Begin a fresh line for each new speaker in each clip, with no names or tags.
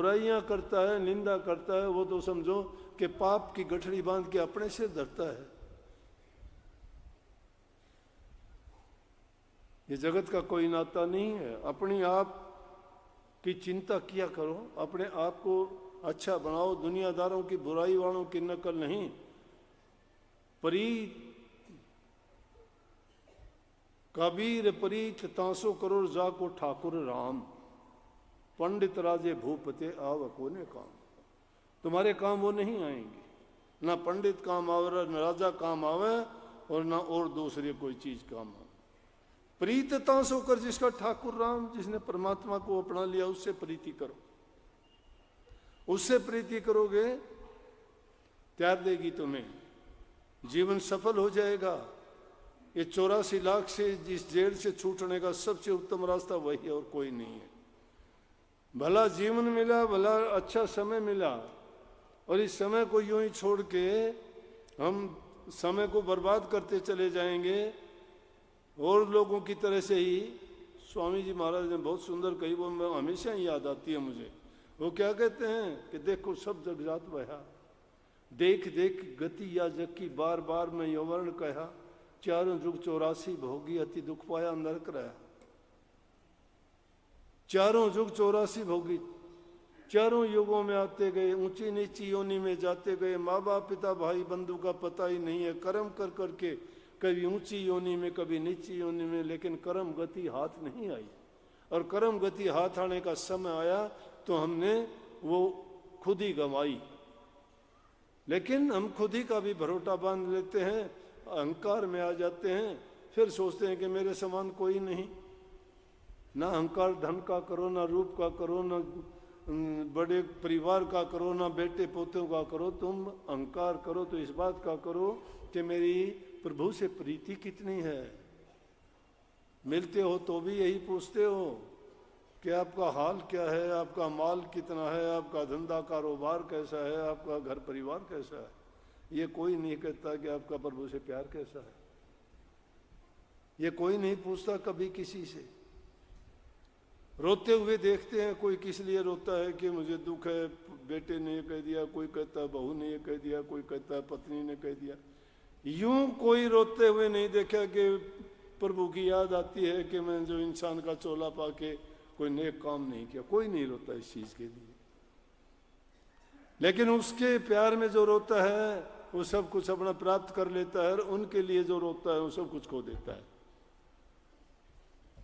बुराइयां करता है, निंदा करता है, वो तो समझो कि पाप की गठड़ी बांध के अपने से धरता है। ये जगत का कोई नाता नहीं है। अपनी आप की चिंता किया करो, अपने आप को अच्छा बनाओ, दुनियादारों की बुराई वालों की नकल नहीं। प्रीत कबीर प्रीत 300 करोड़ जाको ठाकुर राम, पंडित राजे भूपते आव कोने काम। तुम्हारे काम वो नहीं आएंगे, ना पंडित काम आवे, न राजा काम आवे, और ना और दूसरी कोई चीज काम आवे। प्रीत 300 कर जिसका ठाकुर राम, जिसने परमात्मा को अपना लिया, उससे प्रीति करो। उससे प्रीति करोगे त्याग देगी तुम्हें, जीवन सफल हो जाएगा। ये 84 लाख से जिस जेल से छूटने का सबसे उत्तम रास्ता वही है, और कोई नहीं है। भला जीवन मिला, भला अच्छा समय मिला, और इस समय को यूं ही छोड़ के हम समय को बर्बाद करते चले जाएंगे। और लोगों की तरह से ही स्वामी जी महाराज ने बहुत सुंदर कही, वो मैं हमेशा ही याद आती है मुझे। वो क्या कहते हैं कि देखो सब जग जात बहा, देख देख गति या जग की, बार बार मैं यौवर्ण कहा, चारों जुग 84 भोगी, अति दुख पाया नरक रहा। चारों जुग 84 भोगी, चारों युगों में आते गए, ऊंची नीची योनि में जाते गए। माँ बाप पिता भाई बंधु का पता ही नहीं है, कर्म कर करके कभी ऊंची योनि में कभी नीची योनि में, लेकिन कर्म गति हाथ नहीं आई। और कर्म गति हाथ आने का समय आया तो हमने वो खुद ही गंवाई। लेकिन हम खुद ही का भी भरोटा बांध लेते हैं, अहंकार में आ जाते हैं, फिर सोचते हैं कि मेरे समान कोई नहीं। ना अहंकार धन का करो, ना रूप का करो, ना बड़े परिवार का करो, ना बेटे पोतों का करो। तुम अहंकार करो तो इस बात का करो कि मेरी प्रभु से प्रीति कितनी है। मिलते हो तो भी यही पूछते हो कि आपका हाल क्या है, आपका माल कितना है, आपका धंधा कारोबार कैसा है, आपका घर परिवार कैसा है। ये कोई नहीं कहता कि आपका प्रभु से प्यार कैसा है। ये कोई नहीं पूछता कभी किसी से। रोते हुए देखते हैं, कोई किस लिए रोता है कि मुझे दुख है, बेटे ने ये कह दिया, कोई कहता है बहू ने ये कह दिया, कोई कहता है पत्नी ने कह दिया। यूं कोई रोते हुए नहीं देखा कि प्रभु की याद आती है कि मैं जो इंसान का चोला पाके कोई नेक काम नहीं किया। कोई नहीं रोता इस चीज के लिए। लेकिन उसके प्यार में जो रोता है वो सब कुछ अपना प्राप्त कर लेता है, और उनके लिए जो रोता है वो सब कुछ खो देता है।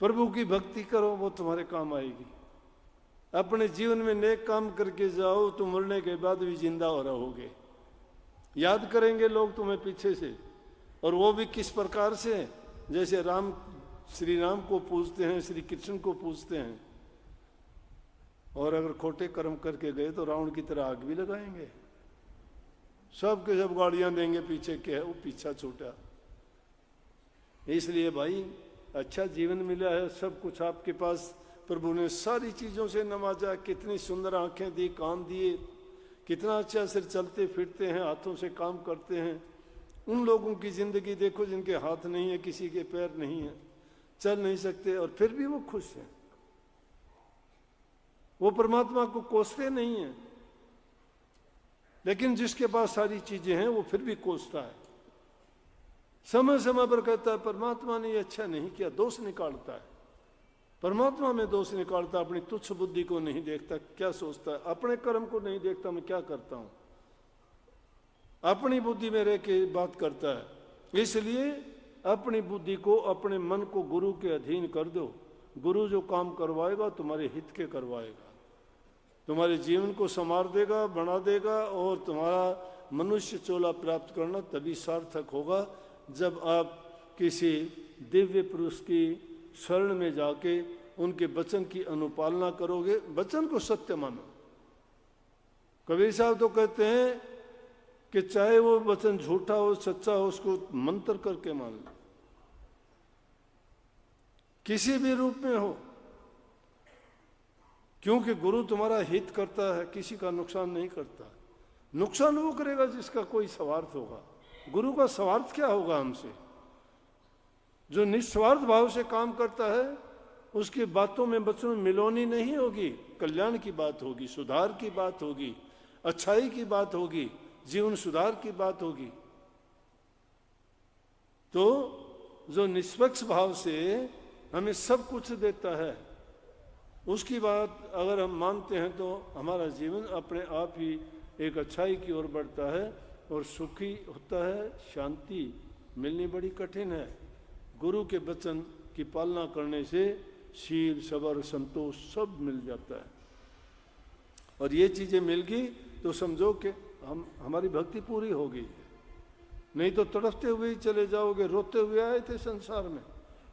प्रभु की भक्ति करो, वो तुम्हारे काम आएगी। अपने जीवन में नेक काम करके जाओ, तुम मरने के बाद भी जिंदा हो रहोगे। याद करेंगे लोग तुम्हें पीछे से, और वो भी किस प्रकार से, जैसे राम श्री राम को पूजते हैं, श्री कृष्ण को पूजते हैं। और अगर खोटे कर्म करके गए तो रावण की तरह आग भी लगाएंगे। सब के सब गाड़ियां देंगे पीछे के है वो पीछा छूटा। इसलिए भाई अच्छा जीवन मिला है, सब कुछ आपके पास प्रभु ने सारी चीजों से नवाजा। कितनी सुंदर आंखें दी, कान दिए, कितना अच्छा सिर, चलते फिरते हैं, हाथों से काम करते हैं। उन लोगों की जिंदगी देखो जिनके हाथ नहीं है, किसी के पैर नहीं है, चल नहीं सकते, और फिर भी वो खुश हैं। वो परमात्मा को कोसते नहीं है। लेकिन जिसके पास सारी चीजें हैं वो फिर भी कोसता है। समय समय पर कहता है परमात्मा ने ये अच्छा नहीं किया, दोष निकालता है। परमात्मा में दोष निकालता, अपनी तुच्छ बुद्धि को नहीं देखता, क्या सोचता है, अपने कर्म को नहीं देखता, मैं क्या करता हूं, अपनी बुद्धि में रह के बात करता है। इसलिए अपनी बुद्धि को, अपने मन को गुरु के अधीन कर दो। गुरु जो काम करवाएगा तुम्हारे हित के करवाएगा, तुम्हारे जीवन को संवार देगा, बना देगा, और तुम्हारा मनुष्य चोला प्राप्त करना तभी सार्थक होगा जब आप किसी दिव्य पुरुष की शरण में जाके उनके वचन की अनुपालना करोगे। वचन को सत्य मानो। कबीर साहब तो कहते हैं कि चाहे वो वचन झूठा हो सच्चा हो, उसको मंत्र करके मान लो, किसी भी रूप में हो, क्योंकि गुरु तुम्हारा हित करता है, किसी का नुकसान नहीं करता। नुकसान वो करेगा जिसका कोई स्वार्थ होगा। गुरु का स्वार्थ क्या होगा हमसे? जो निस्वार्थ भाव से काम करता है उसकी बातों में वचनों में मिलोनी नहीं होगी। कल्याण की बात होगी, सुधार की बात होगी, अच्छाई की बात होगी, जीवन सुधार की बात होगी। तो जो निष्पक्ष भाव से हमें सब कुछ देता है, उसकी बात अगर हम मानते हैं तो हमारा जीवन अपने आप ही एक अच्छाई की ओर बढ़ता है और सुखी होता है। शांति मिलनी बड़ी कठिन है। गुरु के वचन की पालना करने से शील, सबर, संतोष सब मिल जाता है। और ये चीजें मिल गई तो समझो कि हमारी भक्ति पूरी हो गई है। नहीं तो तड़पते हुए ही चले जाओगे। रोते हुए आए थे संसार में।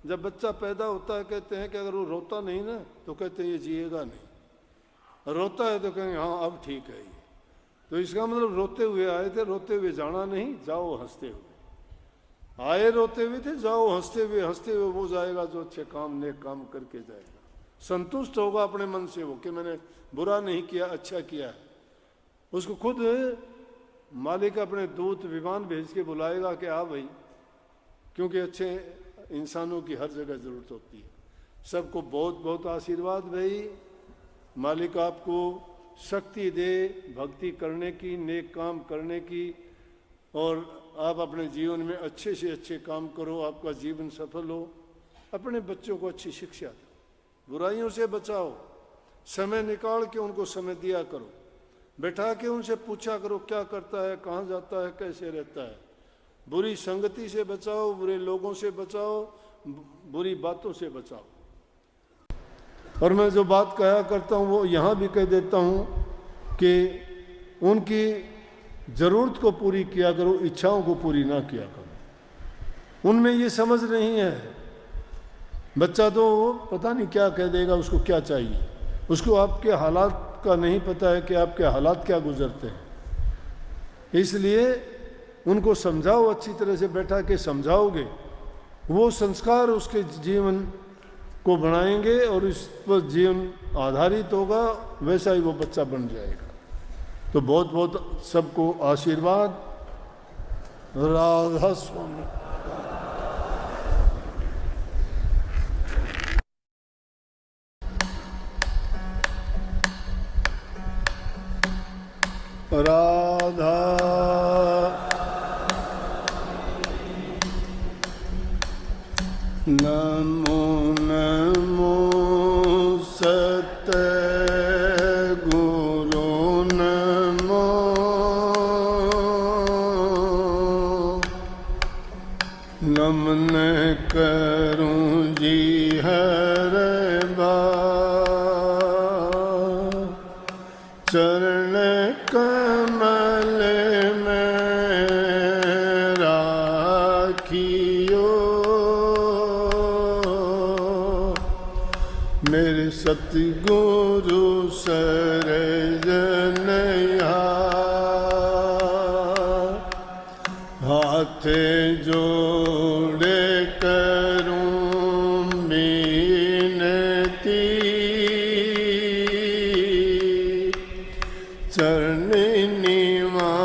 जब बच्चा पैदा होता है कहते हैं कि अगर वो रोता नहीं ना तो कहते हैं ये जिएगा नहीं, रोता है तो कहेंगे हाँ अब ठीक है ये। तो इसका मतलब रोते हुए आए थे, रोते हुए जाना नहीं, जाओ हंसते हुए। आए रोते हुए थे, जाओ हंसते हुए। हंसते हुए वो जाएगा जो अच्छे काम, नेक काम करके जाएगा। संतुष्ट होगा अपने मन से वो कि मैंने बुरा नहीं किया, अच्छा किया है। उसको खुद मालिक अपने दूत विमान भेज के बुलाएगा कि आ भाई, क्योंकि अच्छे इंसानों की हर जगह जरूरत होती है। सबको बहुत बहुत आशीर्वाद भाई। मालिक आपको शक्ति दे भक्ति करने की, नेक काम करने की, और आप अपने जीवन में अच्छे से अच्छे काम करो, आपका जीवन सफल हो। अपने बच्चों को अच्छी शिक्षा दो, बुराइयों से बचाओ, समय निकाल के उनको समय दिया करो, बैठा के उनसे पूछा करो क्या करता है, कहाँ जाता है, कैसे रहता है। बुरी संगति से बचाओ, बुरे लोगों से बचाओ, बुरी बातों से बचाओ। और मैं जो बात कहा करता हूँ वो यहाँ भी कह देता हूँ कि उनकी ज़रूरत को पूरी किया करो, इच्छाओं को पूरी ना किया करो। उनमें ये समझ नहीं है। बच्चा तो पता नहीं क्या कह देगा, उसको क्या चाहिए। उसको आपके हालात का नहीं पता है कि आपके हालात क्या गुजरते हैं। इसलिए उनको समझाओ, अच्छी तरह से बैठा के समझाओगे, वो संस्कार उसके जीवन को बनाएंगे और इस पर जीवन आधारित होगा, वैसा ही वो बच्चा बन जाएगा। तो बहुत बहुत सबको आशीर्वाद। राधा स्वामी। राधा नमो नमो सत गुरु नमो नमन करूं जी हर बार चरण कमल में राखियो मेरे सतगुरु सरजनया हाथ जोड़े करूं मिनती चरण निवासी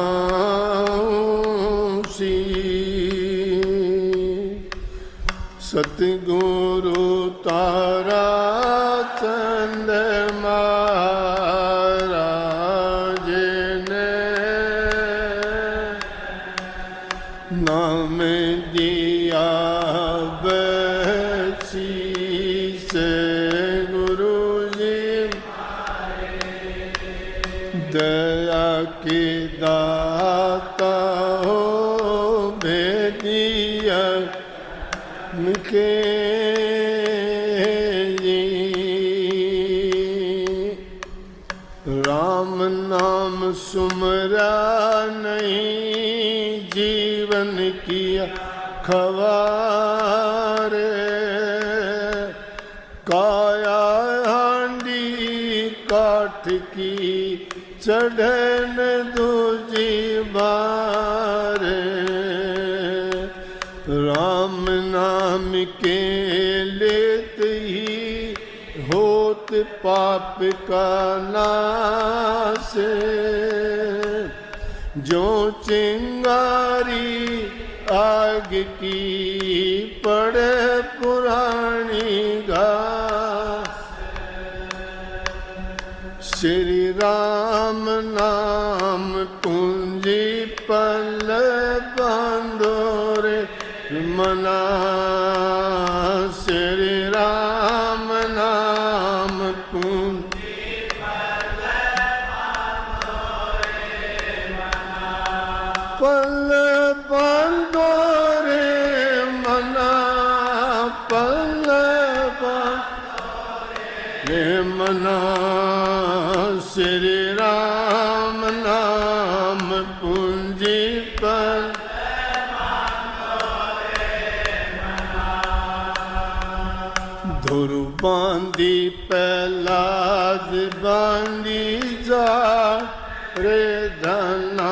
सतगुरु तारा चंद्रमा नाम दिया बख्शीश गुरु जी दया के दाता हो भेदिया के राम नाम सुमरा नहीं जीवन किया खवार काया हांडी काठ की चढ़न दूजी बार राम नाम के लेत ही होत पाप का नाश जो चिंगारी आग की पड़े पुरानी घास श्री राम नाम पूंजी पल बांधो रे मना। श्री राम नाम पूंजी पल बांधो रे मना। पल बांधो रे मना, पल बांधो रे मना। श्री राम नाम पूंजी पर धुर बांधी पहलाद बांधी जा रे धना।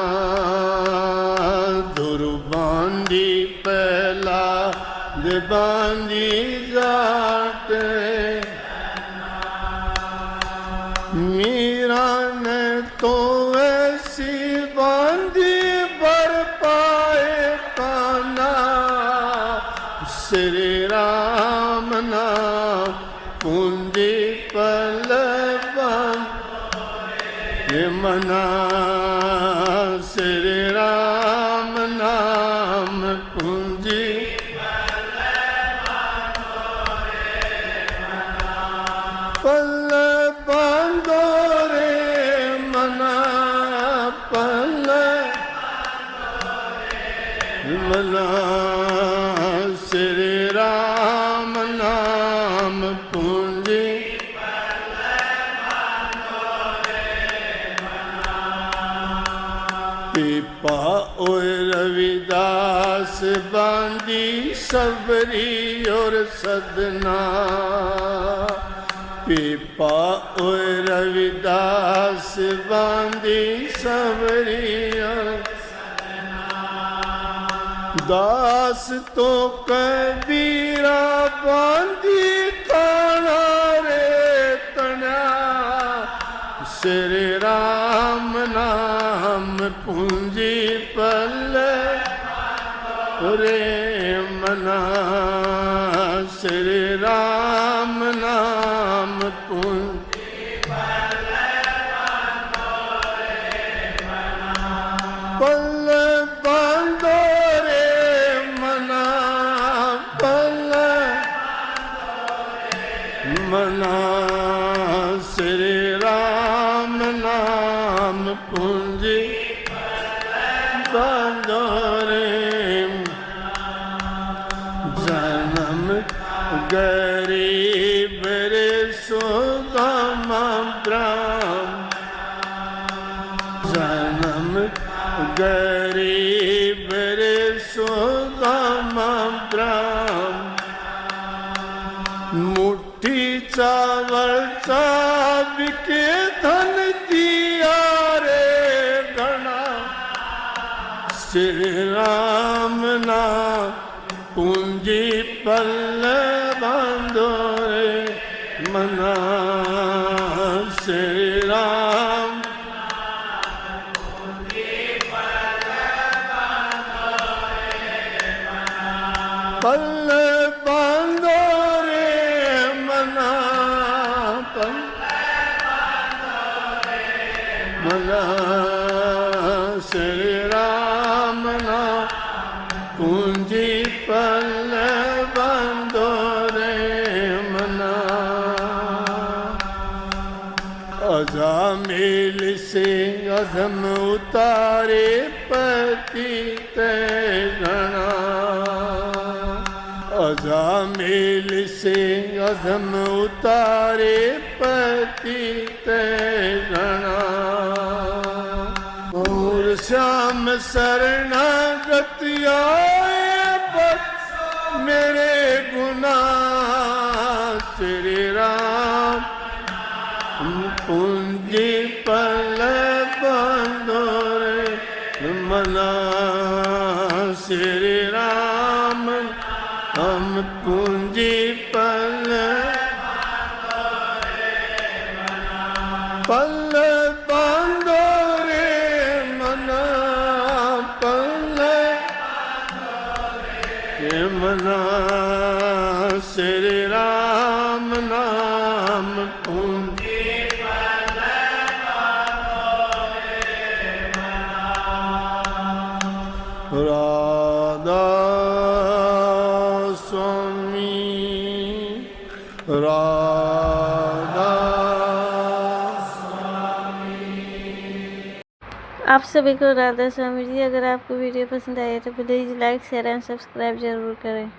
धुर बांधी पहलाद बांधी जाट मीरा ने तो ऐसी बांधी बर पाए काना। श्री राम नाम पूंजी पल बांधो मना। श्री राम नाम पूंजी पल बांधो रे मना। पल मना। श्री राम नाम पूंजी पीपा और रविदास बांधी सबरी और सदना। पीपा और रविदास बांधी सबरी और दास तो कबीरा बांधी ताना रे तना। श्री राम नाम पूंजी पल रे मना। श्री राम नाम पूंजी पल बांधो रे मना। पल मना। श्री राम नाम पूंजी बांधो रे। जन्म गरीब रे सुगम ब्रह्म। जन्म गरीब रे सुगम ब्रह्म। मुट्ठी चावल चाब के धन दिया रे गणा। श्री राम नाम पूंजी पल बांधो रे मना। श्री राम पल बांधो रे मना। पल मना। श्री राम नाम पूंजी पल बांधो रे मना। अजामिल से अधम उतारे पतित गणा। अजामिल से अधम उतारे पतित गणा। और श्याम शरणागत आए पर मेरे गुनाह। श्री राम पूंजी पल बांधो रे मना। श्री राम हम पूंजी पल पल बांधो रे मना। पल मना। श्री राम नाम पूंजी पल राधा स्वामी राधा।
आप सभी को राधा स्वामी जी। अगर आपको वीडियो पसंद आए तो please like share and subscribe जरूर करें।